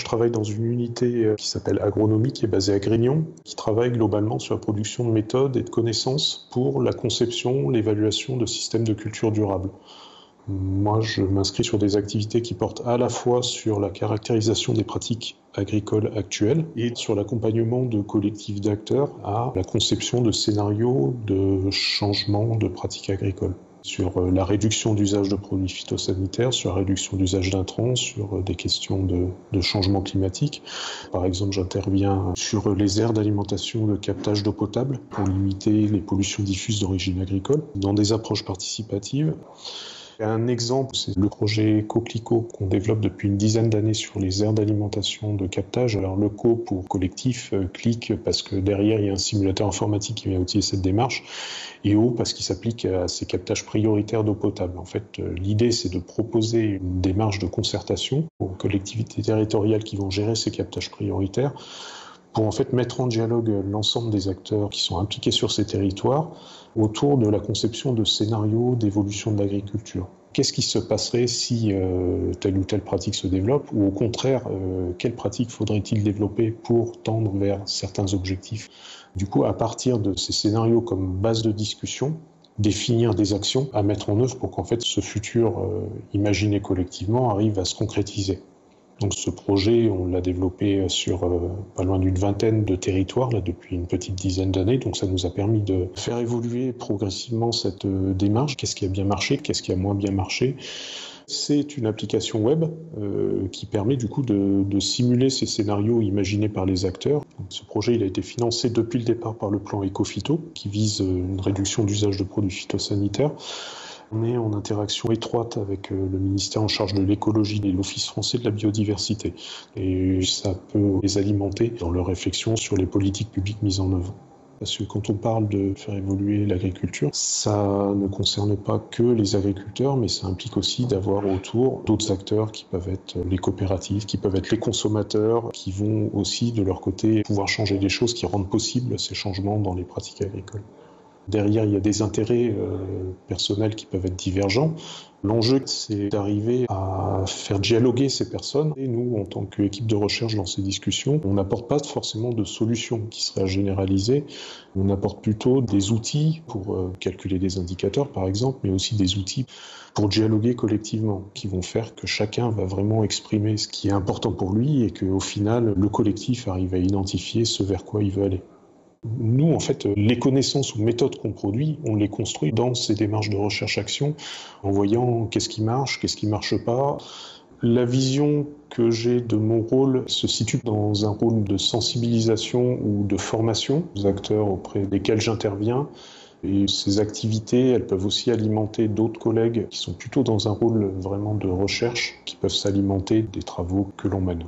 travaille dans une unité qui s'appelle Agronomie, qui est basée à Grignon, qui travaille globalement sur la production de méthodes et de connaissances pour la conception, l'évaluation de systèmes de culture durable. Moi, je m'inscris sur des activités qui portent à la fois sur la caractérisation des pratiques agricoles actuelles et sur l'accompagnement de collectifs d'acteurs à la conception de scénarios de changement de pratiques agricoles. Sur la réduction d'usage de produits phytosanitaires, sur la réduction d'usage d'intrants, sur des questions de changement climatique. Par exemple, j'interviens sur les aires d'alimentation de captage d'eau potable pour limiter les pollutions diffuses d'origine agricole, dans des approches participatives. Un exemple, c'est le projet Coquelicot qu'on développe depuis une dizaine d'années sur les aires d'alimentation de captage. Alors le co pour collectif, clic parce que derrière il y a un simulateur informatique qui vient outiller cette démarche, et O parce qu'il s'applique à ces captages prioritaires d'eau potable. En fait, l'idée c'est de proposer une démarche de concertation aux collectivités territoriales qui vont gérer ces captages prioritaires pour en fait mettre en dialogue l'ensemble des acteurs qui sont impliqués sur ces territoires autour de la conception de scénarios d'évolution de l'agriculture. Qu'est-ce qui se passerait si telle ou telle pratique se développe, ou au contraire, quelle pratique faudrait-il développer pour tendre vers certains objectifs? Du coup, à partir de ces scénarios comme base de discussion, définir des actions à mettre en œuvre pour qu'en fait ce futur imaginé collectivement arrive à se concrétiser. Donc ce projet, on l'a développé sur pas loin d'une vingtaine de territoires là, depuis une petite dizaine d'années. Donc ça nous a permis de faire évoluer progressivement cette démarche. Qu'est-ce qui a bien marché, qu'est-ce qui a moins bien marché? C'est une application web qui permet du coup de simuler ces scénarios imaginés par les acteurs. Donc, ce projet il a été financé depuis le départ par le plan Éco-Phyto qui vise une réduction d'usage de produits phytosanitaires. On est en interaction étroite avec le ministère en charge de l'écologie et l'Office français de la biodiversité. Et ça peut les alimenter dans leur réflexion sur les politiques publiques mises en œuvre. Parce que quand on parle de faire évoluer l'agriculture, ça ne concerne pas que les agriculteurs, mais ça implique aussi d'avoir autour d'autres acteurs qui peuvent être les coopératives, qui peuvent être les consommateurs, qui vont aussi de leur côté pouvoir changer des choses qui rendent possibles ces changements dans les pratiques agricoles. Derrière, il y a des intérêts personnels qui peuvent être divergents. L'enjeu, c'est d'arriver à faire dialoguer ces personnes. Et nous, en tant qu'équipe de recherche dans ces discussions, on n'apporte pas forcément de solutions qui seraient à généraliser. On apporte plutôt des outils pour calculer des indicateurs, par exemple, mais aussi des outils pour dialoguer collectivement, qui vont faire que chacun va vraiment exprimer ce qui est important pour lui et qu'au final, le collectif arrive à identifier ce vers quoi il veut aller. Nous, en fait, les connaissances ou méthodes qu'on produit, on les construit dans ces démarches de recherche-action, en voyant qu'est-ce qui marche pas. La vision que j'ai de mon rôle se situe dans un rôle de sensibilisation ou de formation aux acteurs auprès desquels j'interviens. Et ces activités, elles peuvent aussi alimenter d'autres collègues qui sont plutôt dans un rôle vraiment de recherche, qui peuvent s'alimenter des travaux que l'on mène.